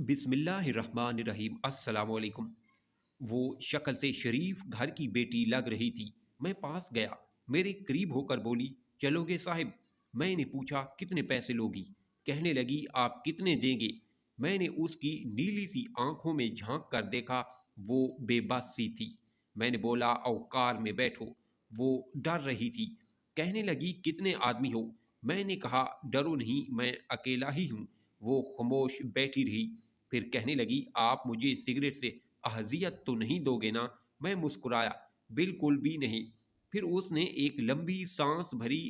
बिस्मिल्लाहिर्रहमानिर्रहीम अस्सलाम वालेकुम। वो शक्ल से शरीफ घर की बेटी लग रही थी। मैं पास गया, मेरे करीब होकर बोली, चलोगे साहिब? मैंने पूछा, कितने पैसे लोगी? कहने लगी, आप कितने देंगे? मैंने उसकी नीली सी आंखों में झांक कर देखा, वो बेबस सी थी। मैंने बोला, आओ कार में बैठो। वो डर रही थी। कहने लगी, कितने आदमी हो? मैंने कहा, डरो नहीं, मैं अकेला ही हूँ। वो खामोश बैठी रही। फिर कहने लगी, आप मुझे सिगरेट से अहजियत तो नहीं दोगे ना? मैं मुस्कुराया, बिल्कुल भी नहीं। फिर उसने एक लंबी सांस भरी,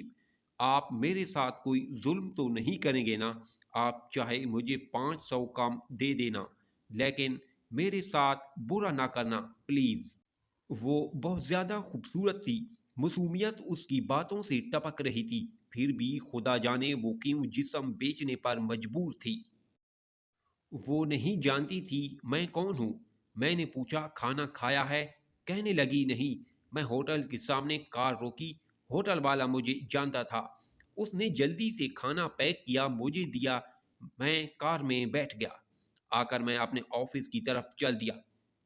आप मेरे साथ कोई जुल्म तो नहीं करेंगे ना? आप चाहे मुझे 500 कम दे देना, लेकिन मेरे साथ बुरा ना करना प्लीज। वो बहुत ज्यादा खूबसूरत थी। मासूमियत उसकी बातों से टपक रही थी। फिर भी खुदा जाने वो क्यों जिस्म बेचने पर मजबूर थी। वो नहीं जानती थी मैं कौन हूँ। मैंने पूछा, खाना खाया है? कहने लगी, नहीं। मैं होटल के सामने कार रोकी। होटल वाला मुझे जानता था। उसने जल्दी से खाना पैक किया, मुझे दिया। मैं कार में बैठ गया। आकर मैं अपने ऑफिस की तरफ चल दिया।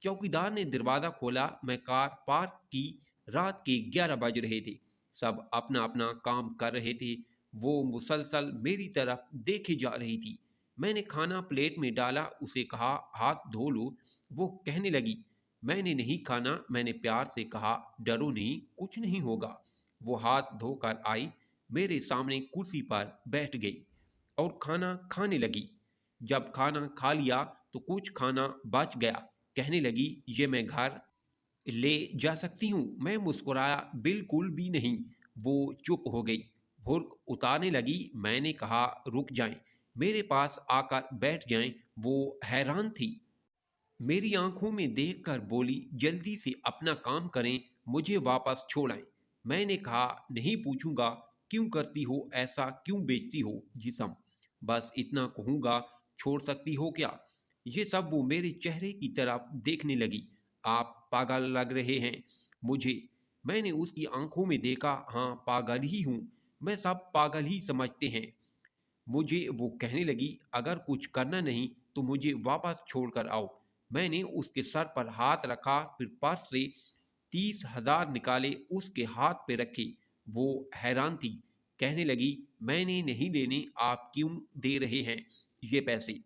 चौकीदार ने दरवाज़ा खोला। मैं कार पार्क की। रात के 11 बज रहे थे। सब अपना अपना काम कर रहे थे। वो मुसलसल मेरी तरफ देखे जा रही थी। मैंने खाना प्लेट में डाला, उसे कहा, हाथ धो लो। वो कहने लगी, मैंने नहीं खाना। मैंने प्यार से कहा, डरो नहीं, कुछ नहीं होगा। वो हाथ धोकर आई, मेरे सामने कुर्सी पर बैठ गई और खाना खाने लगी। जब खाना खा लिया तो कुछ खाना बच गया। कहने लगी, ये मैं घर ले जा सकती हूँ? मैं मुस्कुराया, बिल्कुल भी नहीं। वो चुप हो गई, भुर्क उतारने लगी। मैंने कहा, रुक जाएं, मेरे पास आकर बैठ जाएं। वो हैरान थी। मेरी आंखों में देखकर बोली, जल्दी से अपना काम करें, मुझे वापस छोड़ आएं। मैंने कहा, नहीं पूछूंगा, क्यों करती हो ऐसा, क्यों बेचती हो जिसम? बस इतना कहूंगा, छोड़ सकती हो क्या? ये सब वो मेरे चेहरे की तरफ देखने लगी। आप पागल लग रहे हैं मुझे। मैंने उसकी आंखों में देखा, हाँ पागल ही हूँ। मैं सब पागल ही समझते हैं मुझे। वो कहने लगी, अगर कुछ करना नहीं तो मुझे वापस छोड़कर आओ। मैंने उसके सर पर हाथ रखा, फिर पर्स से 30,000 निकाले, उसके हाथ पे रखे। वो हैरान थी। कहने लगी, मैंने नहीं लेने, आप क्यों दे रहे हैं ये पैसे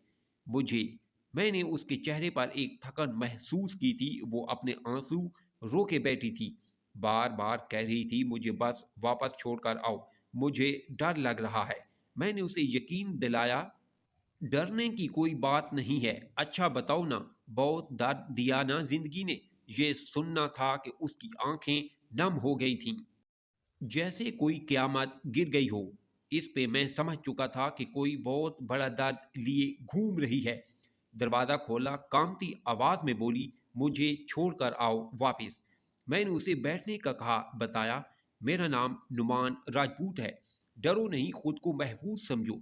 मुझे? मैंने उसके चेहरे पर एक थकन महसूस की थी। वो अपने आंसू रोके बैठी थी। बार बार कह रही थी, मुझे बस वापस छोड़कर आओ, मुझे डर लग रहा है। मैंने उसे यकीन दिलाया, डरने की कोई बात नहीं है। अच्छा बताओ ना, बहुत दर्द दिया ना जिंदगी ने? ये सुनना था कि उसकी आंखें नम हो गई थीं, जैसे कोई क़यामत गिर गई हो। इस पे मैं समझ चुका था कि कोई बहुत बड़ा दर्द लिए घूम रही है। दरवाज़ा खोला, कामती आवाज़ में बोली, मुझे छोड़कर आओ वापस। मैंने उसे बैठने का कहा, बताया, मेरा नाम नुमान राजपूत है। डरो नहीं, खुद को महफूज समझो।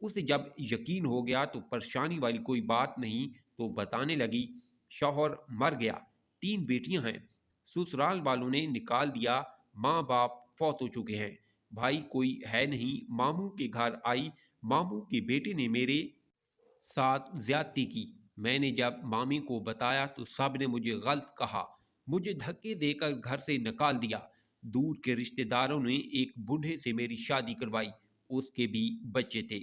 उसे जब यकीन हो गया तो परेशानी वाली कोई बात नहीं, तो बताने लगी, शौहर मर गया, 3 बेटियां हैं, ससुराल वालों ने निकाल दिया, माँ बाप फौत हो चुके हैं, भाई कोई है नहीं। मामू के घर आई, मामू के बेटे ने मेरे साथ ज्यादती की। मैंने जब मामी को बताया तो सब ने मुझे गलत कहा, मुझे धक्के देकर घर से निकाल दिया। दूर के रिश्तेदारों ने एक बूढ़े से मेरी शादी करवाई, उसके भी बच्चे थे।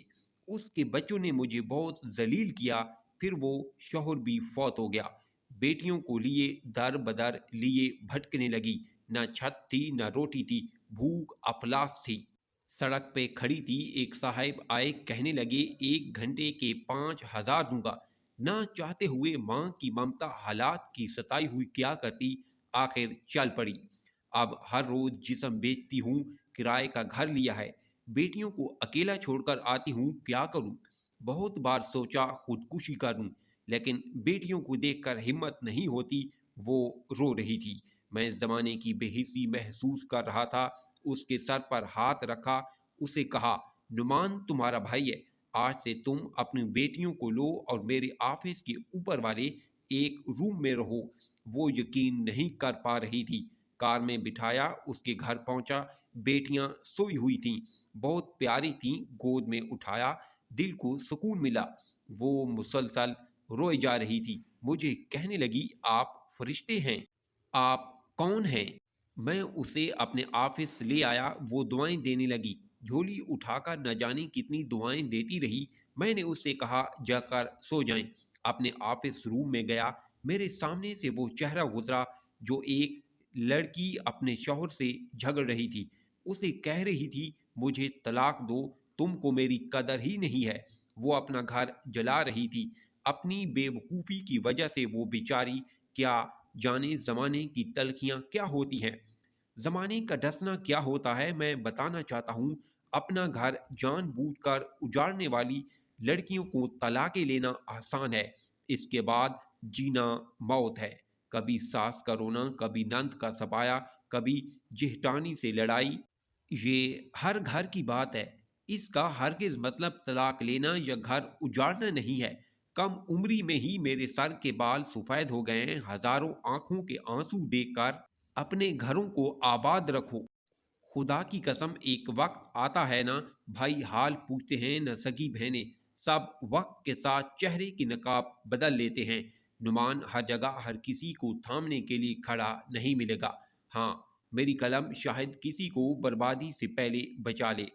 उसके बच्चों ने मुझे बहुत जलील किया। फिर वो शौहर भी फौत हो गया। बेटियों को लिए दर बदर लिए भटकने लगी। न छत थी न रोटी थी, भूख अफलास थी। सड़क पे खड़ी थी। एक साहब आए, कहने लगे, 1 घंटे के 5,000 दूंगा। ना चाहते हुए माँ की ममता हालात की सताई हुई क्या करती, आखिर चल पड़ी। अब हर रोज जिस्म बेचती हूँ, किराए का घर लिया है, बेटियों को अकेला छोड़कर आती हूँ, क्या करूँ? बहुत बार सोचा खुदकुशी करूँ, लेकिन बेटियों को देखकर हिम्मत नहीं होती। वो रो रही थी। मैं जमाने की बेहिसी महसूस कर रहा था। उसके सर पर हाथ रखा, उसे कहा, नुमान तुम्हारा भाई है, आज से तुम अपनी बेटियों को लो और मेरे ऑफिस के ऊपर वाले एक रूम में रहो। वो यकीन नहीं कर पा रही थी। कार में बिठाया, उसके घर पहुंचा। बेटियां सोई हुई थीं, बहुत प्यारी थीं। गोद में उठाया, दिल को सुकून मिला। वो मुसलसल रोए जा रही थी। मुझे कहने लगी, आप फरिश्ते हैं। आप कौन हैं? मैं उसे अपने ऑफिस ले आया। वो दुआएं देने लगी, झोली उठाकर न जाने कितनी दुआएं देती रही। मैंने उससे कहा, जाकर सो जाएं। अपने ऑफिस रूम में गया। मेरे सामने से वो चेहरा गुजरा जो एक लड़की अपने शौहर से झगड़ रही थी। उसे कह रही थी, मुझे तलाक दो, तुमको मेरी कदर ही नहीं है। वो अपना घर जला रही थी। अपनी बेवकूफ़ी की वजह से वो बेचारी क्या जाने ज़माने की तलखियाँ क्या होती हैं। ज़माने का डसना क्या होता है मैं बताना चाहता हूँ। अपना घर जानबूझकर उजाड़ने वाली लड़कियों को तलाक़ें लेना आसान है, इसके बाद जीना मौत है। कभी सास का रोना, कभी नंद का सफाया, कभी जेठानी से लड़ाई। ये हर घर की बात है। इसका हरगिज़ मतलब तलाक लेना या घर उजाड़ना नहीं है। कम उम्री में ही मेरे सर के बाल सफ़ेद हो गए हैं। हज़ारों आँखों के आंसू देखकर अपने घरों को आबाद रखो। खुदा की कसम, एक वक्त आता है ना, भाई हाल पूछते हैं न सगी बहनें। सब वक्त के साथ चेहरे की नकाब बदल लेते हैं। नुमान हर जगह हर किसी को थामने के लिए खड़ा नहीं मिलेगा। हाँ, मेरी कलम शायद किसी को बर्बादी से पहले बचा ले।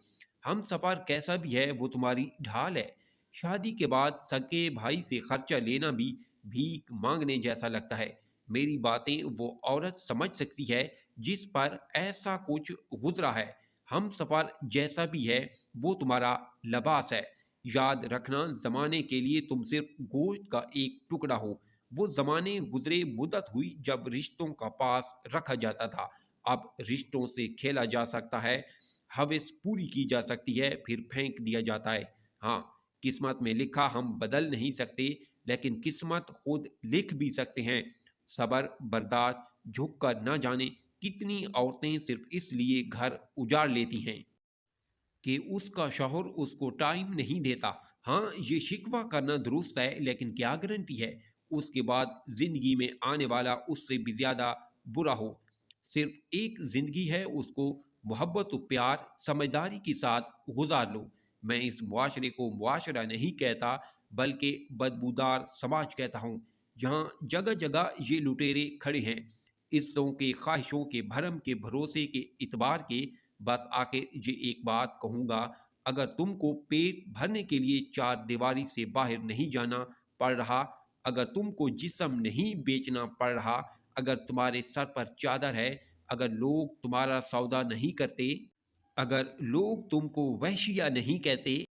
हम सफ़र कैसा भी है वो तुम्हारी ढाल है। शादी के बाद सगे भाई से खर्चा लेना भी भीख मांगने जैसा लगता है। मेरी बातें वो औरत समझ सकती है जिस पर ऐसा कुछ गुजरा है। हम सफ़र जैसा भी है वो तुम्हारा लबास है। याद रखना, ज़माने के लिए तुम सिर्फ गोश्त का एक टुकड़ा हो। वो ज़माने गुजरे, मुद्दत हुई जब रिश्तों का पास रखा जाता था। अब रिश्तों से खेला जा सकता है, हवस पूरी की जा सकती है, फिर फेंक दिया जाता है। हाँ, किस्मत में लिखा हम बदल नहीं सकते, लेकिन किस्मत खुद लिख भी सकते हैं। सबर बर्दाश्त झुक कर न जाने कितनी औरतें सिर्फ इसलिए घर उजाड़ लेती हैं कि उसका शौहर उसको टाइम नहीं देता। हाँ, ये शिकवा करना दुरुस्त है, लेकिन क्या गारंटी है उसके बाद जिंदगी में आने वाला उससे भी ज्यादा बुरा हो। सिर्फ एक जिंदगी है, उसको मोहब्बत और प्यार समझदारी के साथ गुजार लो। मैं इस मुआशरे को मुआशरा नहीं कहता, बल्कि बदबूदार समाज कहता हूँ, जहाँ जगह जगह ये लुटेरे खड़े हैं, इज्जतों के, ख्वाहिशों के, भरम के, भरोसे के, इतबार के। बस आखिर ये एक बात कहूँगा, अगर तुमको पेट भरने के लिए चार दीवारी से बाहर नहीं जाना पड़ रहा, अगर तुमको जिस्म नहीं बेचना पड़ रहा, अगर तुम्हारे सर पर चादर है, अगर लोग तुम्हारा सौदा नहीं करते, अगर लोग तुमको वहशिया नहीं कहते,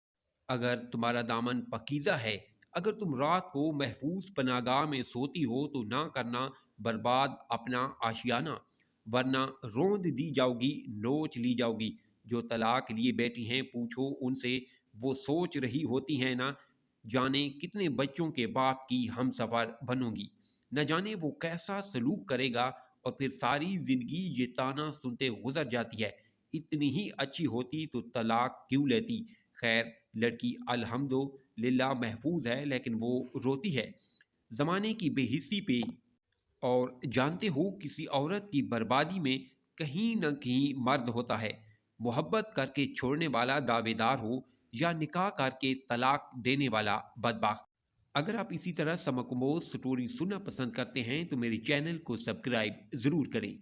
अगर तुम्हारा दामन पकीज़ा है, अगर तुम रात को महफूज पनागाह में सोती हो, तो ना करना बर्बाद अपना आशियाना, वरना रोंद दी जाओगी, नोच ली जाओगी। जो तलाक लिए बैठी हैं, पूछो उनसे, वो सोच रही होती हैं ना, जाने कितने बच्चों के बाप की हम सफ़र बनूंगी। न जाने वो कैसा सलूक करेगा, और फिर सारी ज़िंदगी ये ताना सुनते गुजर जाती है, इतनी ही अच्छी होती तो तलाक क्यों लेती। खैर, लड़की अल्हम्दुलिल्लाह महफूज है, लेकिन वो रोती है ज़माने की बेहिस्सी पे। और जानते हो, किसी औरत की बर्बादी में कहीं न कहीं मर्द होता है। मोहब्बत करके छोड़ने वाला दावेदार हो, या निकाह करके तलाक देने वाला बदबख्त। अगर आप इसी तरह समकमोज स्टोरी सुनना पसंद करते हैं तो मेरे चैनल को सब्सक्राइब ज़रूर करें।